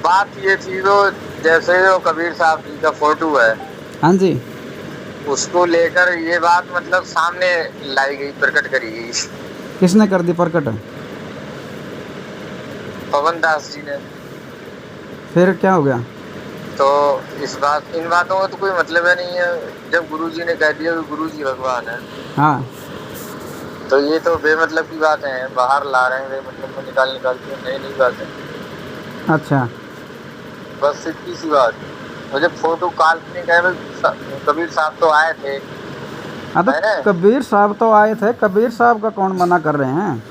बात ये थी तो जैसे जो कबीर साहब जी का फोटो है, हाँ जी, उसको लेकर ये बात मतलब सामने लाई गई, प्रकट करी गई किसने कर दी प्रकट? पवन दास जी ने। फिर क्या हो गया? तो इन बातों का तो कोई मतलब है नहीं है। जब गुरुजी ने कह दिया कि गुरुजी भगवान है, हाँ, तो ये तो बेमतलब की बातें हैं, बाहर ला रहे हैं बेमतलब में, निकाल के नई नई बातें। अच्छा। बस इतनी सी बात। मुझे फोटो काल्पनिक है, कबीर साहब तो आए थे, हाँ तो है ना? कबीर साहब तो आए थे, कबीर साहब का कौन मना कर रहे हैं?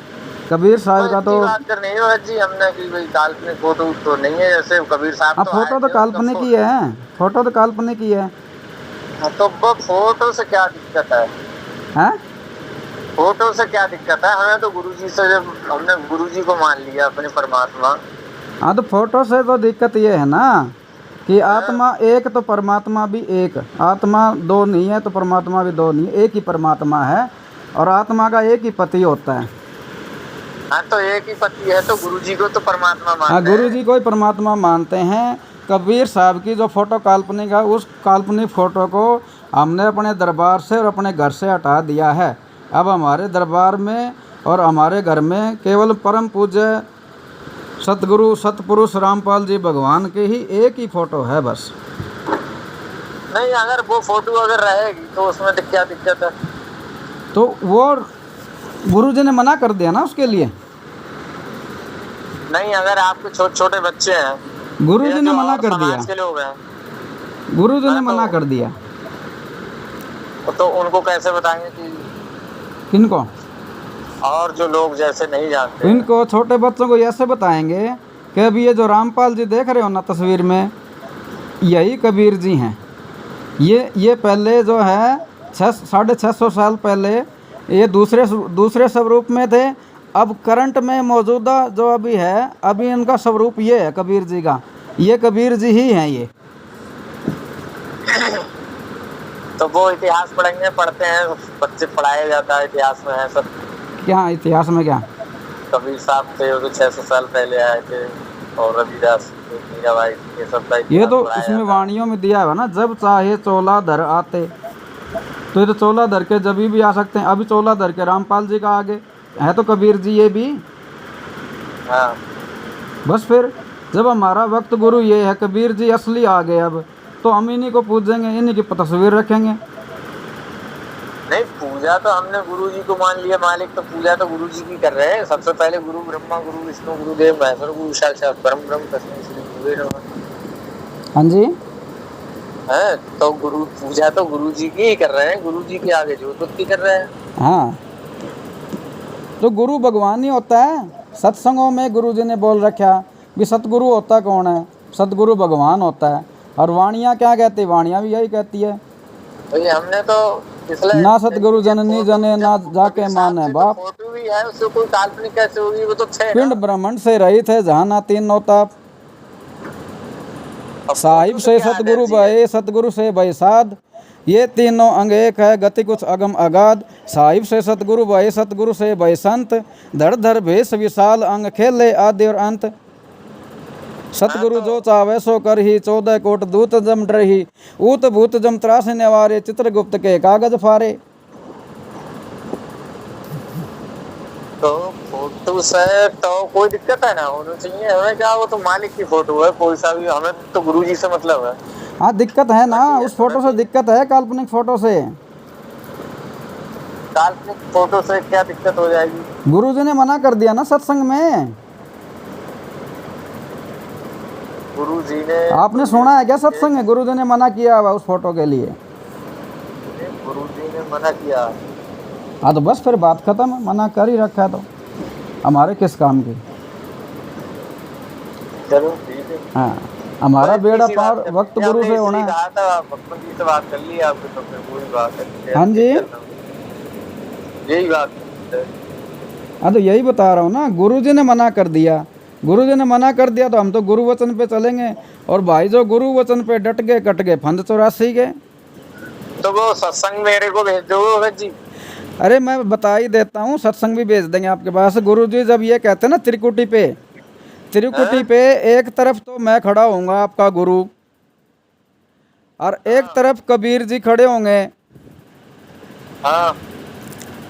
कबीर तो साहब का इतनी तो, बात करनी है भैया जी हमने कि भाई काल्पनिक फोटो तो नहीं है, जैसे कबीर साहब हाँ तो आए फोटो तो थे उनका काल्पनिक ही है, फोटो तो काल्पनिक ही है। हाँ, तो वो फोटो से क्या दिक्कत है? हैं? फोटो से क्या दिक्कत है? हमें तो गुरुजी से, जब हमने गुरुजी को मान लिया अपने परमात्मा। हाँ तो फोटो से तो दिक्कत ये है ना कि हाँ, आत्मा एक तो परमात्मा भी एक, आत्मा दो नहीं है तो परमात्मा भी दो नहीं है, एक ही परमात्मा है और आत्मा का एक ही पति होता है। हाँ, तो एक ही पति है तो गुरुजी को तो परमात्मा हाँ, मानते गुरु हैं। जी को ही परमात्मा मानते हैं। कबीर साहब की जो फोटो काल्पनिक है, उस काल्पनिक फोटो को हमने अपने दरबार से और अपने घर से हटा दिया है। अब हमारे दरबार में और हमारे घर में केवल परम पूज्य सतगुरु सतपुरुष रामपाल जी भगवान की ही एक ही फोटो है बस। नहीं, अगर वो फोटो अगर रहेगी तो उसमें क्या दिक्कत है? तो वो गुरु जी ने मना कर दिया ना उसके लिए। नहीं, अगर आपके छोटे छोटे बच्चे हैं, गुरु या जी ने जो मना और कर दिया, समाज के लोग हैं, गुरु जी ने मना तो कर दिया। उनको कैसे बताएंगे कि, किनको? और जो लोग जैसे नहीं जानते हैं। इनको छोटे बच्चों को ऐसे बताएंगे कि अभी ये जो रामपाल जी देख रहे हो ना तस्वीर में, यही कबीर जी हैं। ये पहले जो है 650 साल पहले ये दूसरे स्वरूप में थे। अब करंट में मौजूदा जो अभी है, अभी इनका स्वरूप ये है कबीर जी का, ये कबीर जी ही हैं ये। तो वो इतिहास पढ़ते हैं बच्चे, पढ़ाया जाता है इतिहास में है सब। क्या इतिहास में क्या? कबीर साहब थे वो तो 600 साल पहले आए थे, और रविदास, मीराबाई, ये सब का ये इतिहास तो पढ़ाया इसमें जाता है। वाणियों में दिया हुआ ना, जब चाहे चोला धर आते। तो ये तो चोला धर के जब भी आ सकते हैं, अभी चोला धर के रामपाल जी का आगे है तो कबीर जी ये भी। हाँ, बस फिर जब हमारा वक्त गुरु ये है, कबीर जी असली आ गए, अब तो हम इन्हीं को पूजेंगे, इन्हीं की तस्वीर रखेंगे। नहीं, पूजा तो हमने गुरु जी को मान लिया मालिक, तो पूजा तो गुरु जी की कर रहे हैं। सबसे पहले गुरु ब्रह्मा गुरु विष्णु गुरुदेव महेश्वर गुरु साक्षात परम ब्रह्म तस्मै श्री गुरुवे नमः। हाँ जी, है तो गुरु, पूजा तो गुरु जी की ही कर रहे हैं, गुरु जी के आगे जो उत्पत्ति कर रहे हैं। हाँ तो गुरु भगवान ही होता है। सत्संगों में गुरु जी ने बोल रखा कि सतगुरु होता कौन है? सतगुरु भगवान होता है। और वाणियाँ क्या कहती? वाणियाँ भी यही कहती है, तो ये हमने तो इसलिए ना सतगुरु जननी जने ना जाके माने बाप। फोटो भी है, उससे कोई काल्पनिक कैसे होगी? वो तो थे पिंड ना। ब्रह्मांड से रहित है जहाँ ना तीन नौताप। अब साहिब फोटो से से क्या सतगुरु एनर्जी है? भय, सतगुरु से भय साध, ये तीनों अंग एक है, गति कुछ अगम अगाध। साहिब से सतगुरु भय, सतगुरु से भय संत, धड़ धड़ भेष विशाल अंग खेले आदि और अंत। सतगुरु जो चावे सो कर ही, 14 कोट दूत जम डरही, ऊत भूत जम त्रास निवारे, चित्रगुप्त के कागज फारे। तो फोटो से तो कोई दिक्कत है ना, होना चाहिए। हमें क्या, वो तो मालिक की फोटो है कोई सा भी, हमें तो गुरु जी से मतलब है। हाँ दिक्कत है ना, उस फोटो से दिक्कत है, काल्पनिक फोटो से। काल्पनिक फोटो से क्या दिक्कत हो जाएगी? गुरु जी ने मना कर दिया ना सत्संग में। गुरु जी ने, आपने सुना है क्या सत्संग में गुरु जी ने मना किया हुआ उस फोटो के लिए? गुरु जी ने मना किया। हाँ तो बस फिर बात खत्म है, मना कर ही रखा है तो हमारे किस काम की। चलो ठीक है। हाँ, हमारा बेड़ा पार वक्त गुरु से होना है। कहा था भगवान जी से बात कर ली आपने, तो फिर वही बात है। हाँ जी, यही बात है। हाँ तो यही बता रहा हूँ ना, गुरु जी ने मना कर दिया। गुरु जी ने मना कर दिया तो हम तो गुरु वचन पे चलेंगे। और भाई जो गुरु वचन पे डट गए, कट गए फंद 84 के। तो वो सत्संग मेरे को भेज दो जी। अरे मैं बता ही देता हूँ, सत्संग भी भेज देंगे आपके पास। गुरु जी जब ये कहते हैं ना त्रिकुटी पे, त्रिकुटी पे एक तरफ तो मैं खड़ा होऊंगा आपका गुरु, और एक तरफ कबीर जी खड़े होंगे। हाँ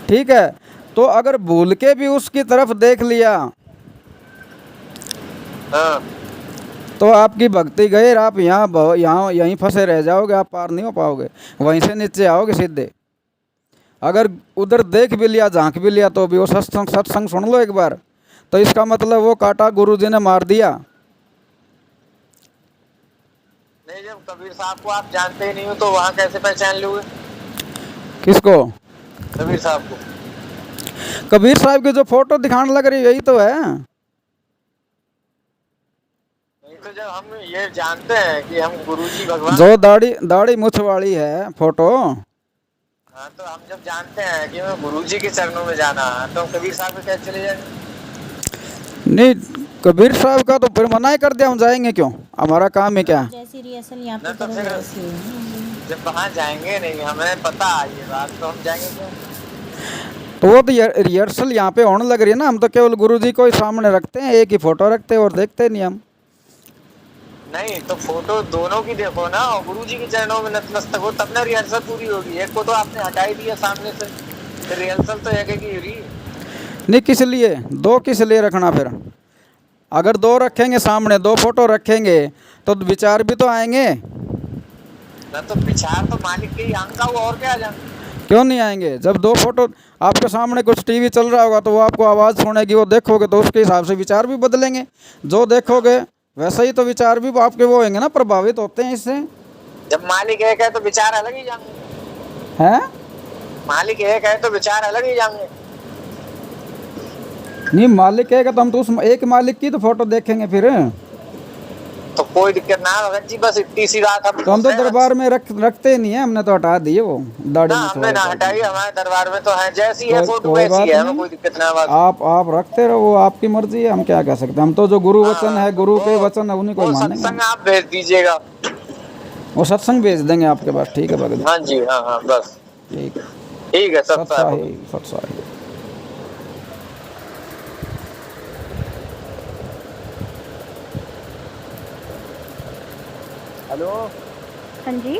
ठीक है, तो अगर भूल के भी उसकी तरफ देख लिया हाँ तो आपकी भक्ति गई, आप यहाँ यहीं फंसे रह जाओगे, आप पार नहीं हो पाओगे, वहीं से नीचे आओगे सीधे। अगर उधर देख भी लिया, झांक भी लिया, तो भी वो सत्संग सुन लो एक बार, तो इसका मतलब वो कांटा गुरु जी ने मार दिया। नहीं, जब कबीर साहब को आप जानते ही नहीं हो तो वहाँ कैसे पहचान लोगे किसको? कबीर साहब को? कबीर साहब की जो फोटो दिखाने लग रही यही तो है। नहीं तो जब हम ये जानते हैं कि हम गुरुजी भगवान, जो दाढ़ी दाढ़ी मूछ वाली है फोटो, हाँ तो हम जब जानते हैं कि हमें गुरुजी के चरणों में जाना है तो हम कबीर साहब के कैसे चले जाएंगे? नहीं, कबीर साहब का तो फिर मना ही कर दिया, हम जाएंगे क्यों, हमारा काम है क्या? जैसी रिहर्सल यहाँ पे नहीं तो करो फिर वैसे जब वहाँ जाएंगे नहीं, हमें पता है ये बात, तो हम जाएंगे क्यों? तो वो तो रिहर्सल यहाँ पे होने लग रही है ना, हम तो केवल गुरु जी को ही सामने रखते हैं, एक ही फोटो रखते हैं और देखते नहीं हम। नहीं तो फोटो दोनों की देखो ना, और गुरुजी के चरणों में नतमस्तक हो, तब ना रिहर्सल पूरी होगी। एक को तो आपने हटा ही दिया सामने से, तो रिहर्सल तो एक ही हो रही। नहीं, किस लिए दो, किस लिए रखना फिर? अगर दो रखेंगे सामने, दो फोटो रखेंगे तो विचार भी तो आएंगे। ना तो विचार तो मालिक के ही आंका हुआ, और क्या जान? क्यों नहीं आएंगे? जब दो फोटो आपके सामने, कुछ टीवी चल रहा होगा तो वो आपको आवाज़ सुनेगी, वो देखोगे तो उसके हिसाब से विचार भी बदलेंगे। जो देखोगे वैसे ही तो विचार भी आपके वो होंगे ना, प्रभावित होते हैं इससे। जब मालिक एक है तो विचार अलग ही जाएंगे। हैं? मालिक एक है तो विचार अलग ही जाएंगे। नहीं, मालिक है तो हम तो उस एक मालिक की तो फोटो देखेंगे फिर। तो कोई दिक्कत ना है भगत जी, बस इतनी सी बात हम तो हम तो दरबार में रखते नहीं है, हमने तो हटा दिए वो दाढ़ी ना, मूंछ हमने ना वाले। हटाई, हमारे दरबार में तो है, जैसी है फोटो कोई वैसी बात है, हमें नहीं, कोई दिक्कत ना है बात। आप रखते रहो, वो आपकी मर्जी है, हम क्या कह सकते हैं। हम तो जो गुरु वचन है, गुरु के वचन है, उन्हीं को वो मानेंगे। सत्संग आप भेज दीजिएगा। वो सत्संग भेज देंगे आपके पास, ठीक है भगत जी? हाँ जी, हाँ हाँ बस ठीक है। ठीक है, सब सत्साही सत्साही। हेलो। हाँ जी,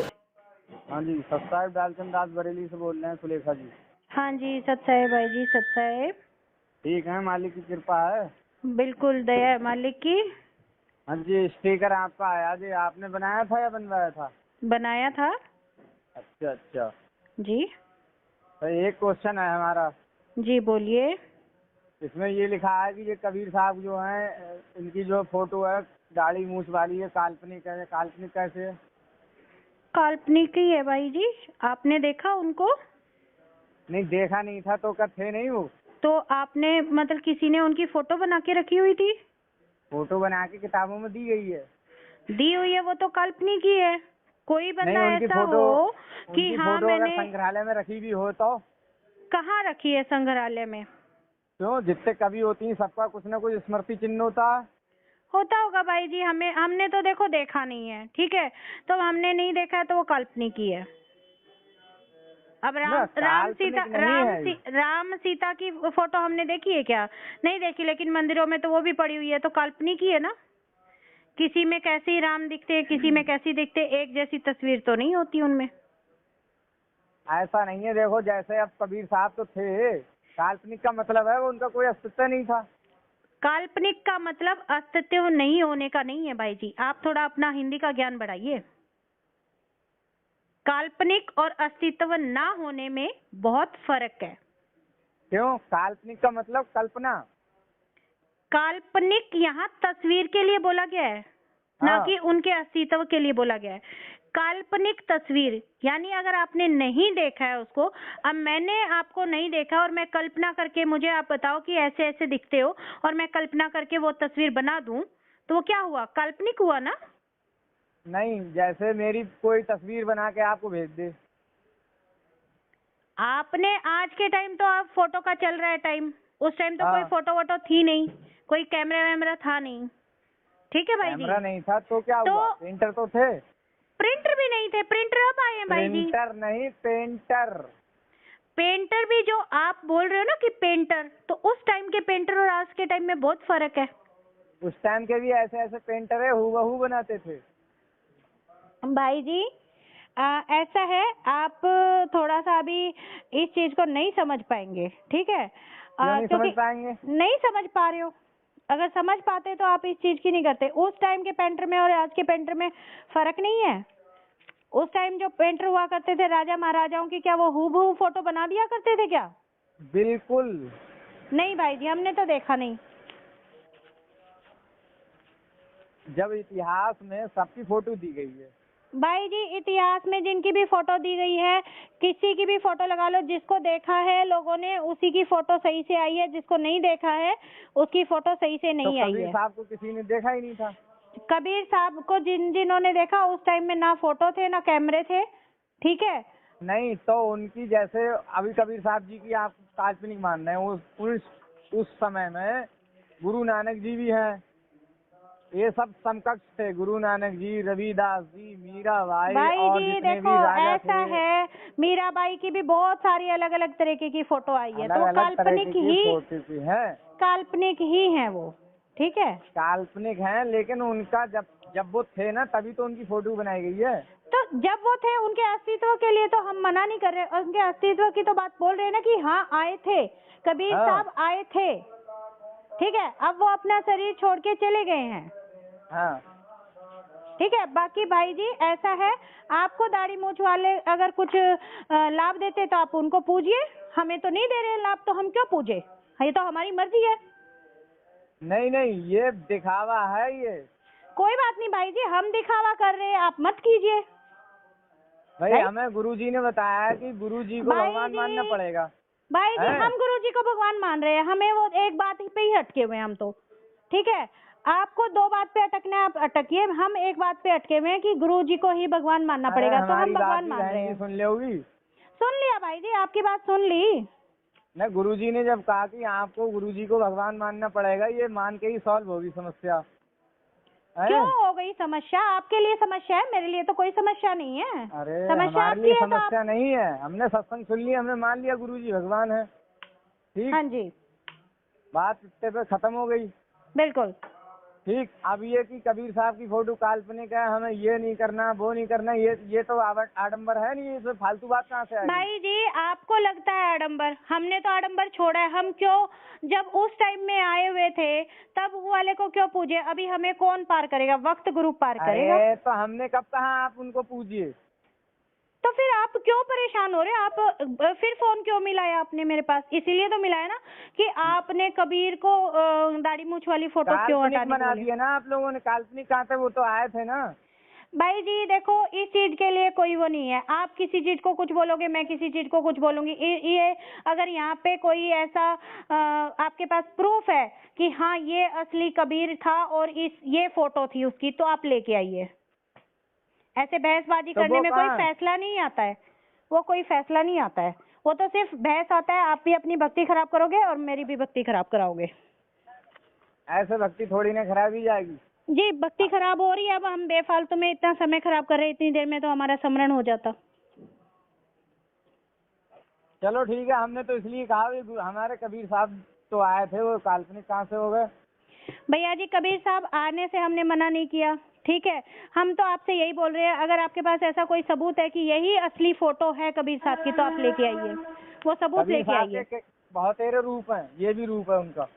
हाँ जी, सत्साहिब डालचंद दास बरेली से बोल रहे हैं, सुलेखा जी। हाँ जी, सत साहेब भाई जी, सत साहेब। ठीक है, मालिक की कृपा है। बिल्कुल दया है मालिक की। हाँ जी, स्टिकर आपका आया जी, आपने बनाया था या बनवाया था? बनाया था। अच्छा अच्छा। जी तो एक क्वेश्चन है हमारा, जी, बोलिए। इसमें ये लिखा है कि ये कबीर साहब जो हैं, इनकी जो फोटो है दाढ़ी मूछ वाली है, काल्पनिक है। काल्पनिक कैसे है? काल्पनिक ही है भाई जी, आपने देखा उनको? नहीं, देखा नहीं था तो क्या थे नहीं वो? तो आपने मतलब किसी ने उनकी फोटो बना के रखी हुई थी? फोटो बना के किताबों में दी गई है। दी हुई है, वो तो काल्पनिक ही है। कोई नहीं, बंदा उनकी ऐसा फोटो, हो कि उनकी हाँ फोटो अगर मैंने संग्रहालय में रखी भी हो तो? कहाँ रखी है संग्रहालय में? क्यों, जितने कवि होती हैं सबका कुछ ना कुछ स्मृति चिन्ह होता है। होता होगा भाई जी, हमने तो देखो देखा नहीं है, ठीक है? तो हमने नहीं देखा है तो वो काल्पनिक ही है। अब राम सीता की फोटो हमने देखी है क्या? नहीं देखी, लेकिन मंदिरों में तो वो भी पड़ी हुई है, तो काल्पनिक ही है ना। किसी में कैसी राम दिखते हैं, किसी में कैसी दिखते, एक जैसी तस्वीर तो नहीं होती उनमें। ऐसा नहीं है, देखो जैसे अब कबीर साहब तो थे, काल्पनिक का मतलब है वो उनका कोई अस्तित्व नहीं था। काल्पनिक का मतलब अस्तित्व नहीं होने का नहीं है भाई जी, आप थोड़ा अपना हिंदी का ज्ञान बढ़ाइए। काल्पनिक और अस्तित्व ना होने में बहुत फर्क है। क्यों, काल्पनिक का मतलब कल्पना। काल्पनिक यहाँ तस्वीर के लिए बोला गया है, ना कि उनके अस्तित्व के लिए बोला गया है। काल्पनिक तस्वीर यानी अगर आपने नहीं देखा है उसको, अब मैंने आपको नहीं देखा और मैं कल्पना करके, मुझे आप बताओ कि ऐसे ऐसे दिखते हो, और मैं कल्पना करके वो तस्वीर बना दूं, तो वो क्या हुआ? काल्पनिक हुआ ना। नहीं, जैसे मेरी कोई तस्वीर बना के आपको भेज दे। आपने आज के टाइम तो आप फोटो का चल रहा है टाइम, उस टाइम तो कोई फोटो वोटो थी नहीं, कोई कैमरा वैमरा था नहीं, ठीक है भाई जी? कैमरा नहीं था तो क्या हुआ? प्रिंटर तो थे। प्रिंटर भी नहीं थे, प्रिंटर अब आए हैं भाई जी। प्रिंटर नहीं, पेंटर। पेंटर भी जो आप बोल रहे हो ना कि पेंटर, तो उस टाइम के पेंटर और आज के टाइम में बहुत फर्क है। उस टाइम के भी ऐसे ऐसे पेंटर है हूबहू बनाते थे। भाई जी ऐसा है, आप थोड़ा सा अभी इस चीज को नहीं समझ पाएंगे, ठीक है? क्यों नहीं समझ क्योंकि पाएंगे? नहीं समझ पा रहे हो। अगर समझ पाते तो आप इस चीज की नहीं करते। उस टाइम के पेंटर में और आज के पेंटर में फर्क नहीं है। उस टाइम जो पेंटर हुआ करते थे राजा महाराजाओं की, क्या वो हूबहू फोटो बना दिया करते थे क्या? बिल्कुल नहीं भाई जी, हमने तो देखा नहीं। जब इतिहास में सबकी फोटो दी गई है। भाई जी इतिहास में जिनकी भी फोटो दी गई है, किसी की भी फोटो लगा लो, जिसको देखा है लोगों ने उसी की फोटो सही से आई है, जिसको नहीं देखा है उसकी फोटो सही से नहीं तो आई कबीर है। साहब को किसी ने देखा ही नहीं था। कबीर साहब को जिन्होंने देखा उस टाइम में ना फोटो थे ना कैमरे थे, ठीक है? नहीं तो उनकी जैसे अभी कबीर साहब जी की आप काल्पनिक मान रहे हैं, उस समय में गुरु नानक जी भी हैं। ये सब समकक्ष थे, गुरु नानक जी, रविदास जी, मीराबाई भाई और जी जितने देखो भी राजा ऐसा थे। है, मीराबाई की भी बहुत सारी अलग अलग तरीके की फोटो आई है, अलग तो अलग तरह काल्पनिक की ही फोटो भी है। काल्पनिक ही है वो, ठीक है? काल्पनिक है, लेकिन उनका जब वो थे ना तभी तो उनकी फोटो बनाई गई है। तो जब वो थे उनके अस्तित्व के लिए तो हम मना नहीं कर रहे, उनके अस्तित्व की तो बात बोल रहे हैं ना कि हाँ आए थे, कबीर हाँ। साहब आए थे, ठीक है? अब वो अपना शरीर छोड़ के चले गए हैं, हाँ ठीक है? बाकी भाई जी ऐसा है, आपको दाढ़ी मूछ वाले अगर कुछ लाभ देते तो आप उनको पूजिए, हमें तो नहीं दे रहे लाभ, तो हम क्यों पूजे? ये तो हमारी मर्जी है। नहीं नहीं, ये दिखावा है ये। कोई बात नहीं भाई जी, हम दिखावा कर रहे हैं, आप मत कीजिए। भाई भाई- हमें गुरुजी ने बताया है कि गुरुजी को भाई भगवान जी- मानना पड़ेगा। भाई जी हैं? हम गुरुजी को भगवान मान रहे हैं, हमें वो एक बात पे ही अटके हुए हैं हम तो, ठीक है? आपको दो बात पे अटकना है, आप अटकिए, हम एक बात पे अटके हुए हैं कि गुरुजी को ही भगवान मानना अरे पड़ेगा, तो हम हमारी बात भगवान भी मान बहन रहे जी हैं। सुन लोगी। सुन लिया भाई जी, आपकी बात सुन ली। न गुरुजी ने जब कहा कि आपको गुरुजी को भगवान मानना पड़ेगा, ये मान के ही सॉल्व होगी समस्या। हैं? क्यों हो गई समस्या? आपके लिए समस्या है, मेरे लिए तो कोई समस्या नहीं है। अरे समस्या हमारे आपकी लिए है तो समस्या नहीं है, हमने सत्संग सुन लिया, हमने मान लिया गुरुजी भगवान है। ठीक, हाँ जी बात इतने पे खत्म हो गई। बिल्कुल। ठीक, अब ये कि कबीर साहब की फोटो काल्पनिक है, हमें ये नहीं करना वो नहीं करना, ये तो आडंबर है नहीं, इसमें फालतू बात कहाँ से आएगी? भाई जी आपको लगता है आडंबर, हमने तो आडंबर छोड़ा है। हम क्यों, जब उस टाइम में आए हुए थे तब वो वाले को क्यों पूजे? अभी हमें कौन पार करेगा? वक्त गुरु पार करेगा। अरे तो हमने कब कहा आप उनको पूजिए? तो फिर आप क्यों परेशान हो रहे हैं? आप फिर फोन क्यों मिलाया आपने मेरे पास? इसीलिए तो मिलाया ना कि आपने कबीर को दाढ़ी मूछ वाली फोटो क्यों काल्पनिक हटाने बना बोली? दिया ना आप लोगों ने। काल्पनिक कहाँ थे, वो तो आए थे ना। भाई जी देखो इस चीज के लिए कोई वो नहीं है, आप किसी चीज को कुछ बोलोगे, मैं किसी चीज को कुछ बोलूंगी। ये अगर यहाँ पे कोई ऐसा आपके पास प्रूफ है कि हाँ ये असली कबीर था और ये फोटो थी उसकी, तो आप लेके आइए। ऐसे बहसबाजी तो करने वो में कोई कहाँ? फैसला नहीं आता है, वो कोई फैसला नहीं आता है, वो तो सिर्फ बहस आता है। आप भी अपनी भक्ति खराब करोगे और मेरी भी भक्ति खराब कराओगे। ऐसे भक्ति थोड़ी ना खराब ही जाएगी। जी भक्ति खराब हो रही है, अब हम बेफालतू में इतना समय खराब कर रहे हैं, इतनी देर में तो हमारा स्मरण हो जाता। चलो ठीक है, हमने तो इसलिए कहा भी हमारे कबीर साहब तो आए थे, वो काल्पनिक कहाँ से हो गए? भैया जी कबीर साहब आने से हमने मना नहीं किया, ठीक है? हम तो आपसे यही बोल रहे हैं, अगर आपके पास ऐसा कोई सबूत है कि यही असली फोटो है कबीर साहब की, तो आप लेके आइए, वो सबूत कबीर लेके साहब आइए। के बहुत सारे रूप हैं, ये भी रूप है उनका।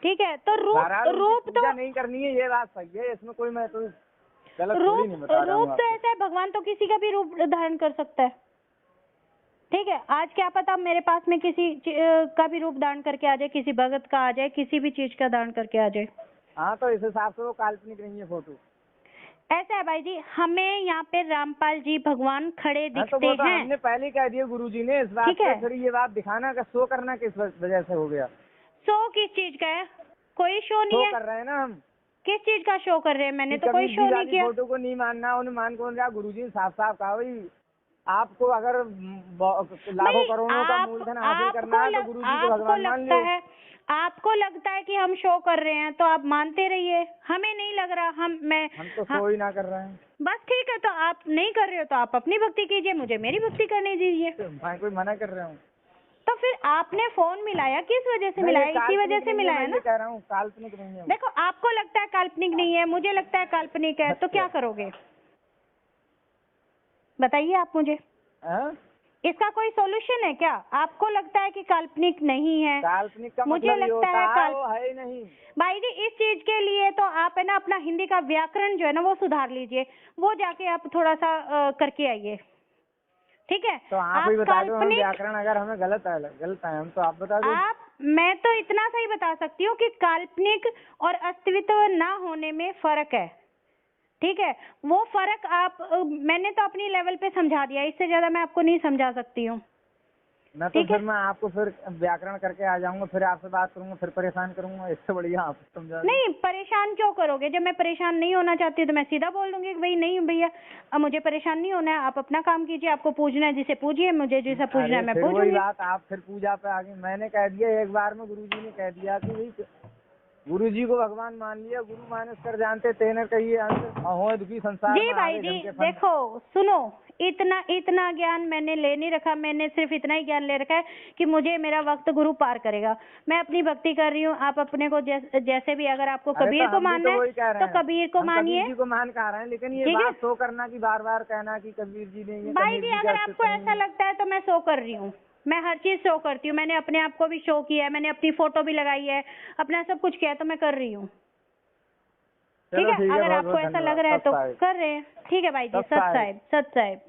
ठीक है, तो महाराज उनकी रूप पूजा तो नहीं करनी है, ये बात सही है, इसमें कोई मैं तो गलत थोड़ी नहीं बता रहा हूँ रूप तो ऐसा है, भगवान तो किसी का भी रूप धारण कर सकता है, ठीक है? आज क्या पता मेरे पास में किसी का भी रूप धारण करके आ जाए, किसी भगत का आ जाए, किसी भी चीज का धारण करके आ जाए। हाँ, तो इस हिसाब से वो काल्पनिक नहीं है फोटो। ऐसा है भाई जी, हमें यहाँ पे रामपाल जी भगवान खड़े हाँ, तो दिखते वो तो हैं। हमने पहले कह दिया गुरुजी ने, इस बात ठीक है। पे फिर ये बात दिखाना का शो करना किस वजह से हो गया? शो किस चीज का है? कोई शो नहीं शो है। कर रहे हैं ना हम। किस चीज का शो कर रहे हैं? मैंने कि तो कोई कबीर शो जी नहीं वाली किया। फोटो को नहीं मानना, उन्हें मान कौन रहा? गुरुजी ने साफ साफ कहा भाई, आपको अगर लाखों करोड़ों का मूलधन हासिल करना है तो गुरुजी को भगवान मान लो। आपको लगता है कि हम शो कर रहे हैं तो आप मानते रहिए, हमें नहीं लग रहा। हम तो शो ही ना कर रहे हैं। बस ठीक है, तो आप नहीं कर रहे हो तो आप अपनी भक्ति कीजिए, मुझे मेरी भक्ति करने दीजिए। मैं कोई मना कर रहा हूँ? तो फिर आपने फोन मिलाया किस वजह से नहीं, मिलाया? ये इसी वजह काल्पनिक से नहीं है, मिलाया मैं ना। ये कह रहा हूँ काल्पनिक नहीं है वो। देखो आपको लगता है काल्पनिक नहीं है, मुझे लगता है काल्पनिक है, तो क्या करोगे बताइए आप मुझे। हाँ? इसका कोई सॉल्यूशन है क्या? आपको लगता है कि काल्पनिक नहीं है, काल्पनिक का मुझे मतलब ये लगता होता है है वो है ही नहीं। भाई जी इस चीज के लिए तो आप है ना अपना हिंदी का व्याकरण जो है ना वो सुधार लीजिए, वो जाके आप थोड़ा सा करके आइए, ठीक है? तो आप ही बता दो, हम काल्पनिक व्याकरण अगर हमें गलत है हम तो आप बता दो। मैं तो इतना सही बता सकती हूँ कि काल्पनिक और अस्तित्व ना होने में फर्क है, ठीक है? वो फर्क मैंने तो अपनी लेवल पे समझा दिया, इससे ज्यादा मैं आपको नहीं समझा सकती हूँ। मैं तो ठीक है? फिर मैं आपको फिर व्याकरण करके आ जाऊंगा, फिर आपसे बात करूंगा, फिर परेशान करूंगा, इससे बढ़िया आप समझा दो। नहीं परेशान क्यों करोगे? जब मैं परेशान नहीं होना चाहती हूँ तो मैं सीधा बोल दूंगी कि भाई नहीं भैया अब मुझे परेशान नहीं होना है, आप अपना काम कीजिए, आपको पूजना है जिसे पूजिए, मुझे जिसे पूजना है अरे मैं फिर वही पूजूंगी। बात, आप फिर पूजा पे आगे। मैंने कह दिया एक बार में, गुरुजी ने कह दिया कि भाई गुरुजी को भगवान मान लिया, गुरु मानस कर जानते तेने कहिए अंत अहो दुखी संसार जी में भाई आगे जी झमके फन। देखो सुनो, इतना ज्ञान मैंने ले नहीं रखा, मैंने सिर्फ इतना ही ज्ञान ले रखा है कि मुझे मेरा वक्त गुरु पार करेगा, मैं अपनी भक्ति कर रही हूँ। आप अपने को जैसे भी, अगर आपको अरे कबीर तो को हम भी मानना तो वही कह है रहे तो हैं, कबीर को हम मानिए, कबीर जी को मान कह रहे हैं, लेकिन ये ठीक है बात तो करना कि बार बार कहना कि कबीर जी ने ये भाई कबीर जी। जी अगर का आपको अस्तित्व नहीं ऐसा है। लगता है तो मैं शो कर रही हूँ, मैं हर चीज शो करती हूँ, मैंने अपने आप को भी शो किया है, मैंने अपनी फोटो भी लगाई है, अपना सब कुछ किया है, तो मैं कर रही हूँ, ठीक चलो है? ठीक है, अगर बहुत आपको बहुत ऐसा धन्यवाद। लग रहा है सत तो साहिब, कर रहे हैं, ठीक है भाई जी। सत सत साहिब। साहिब, सत साहिब।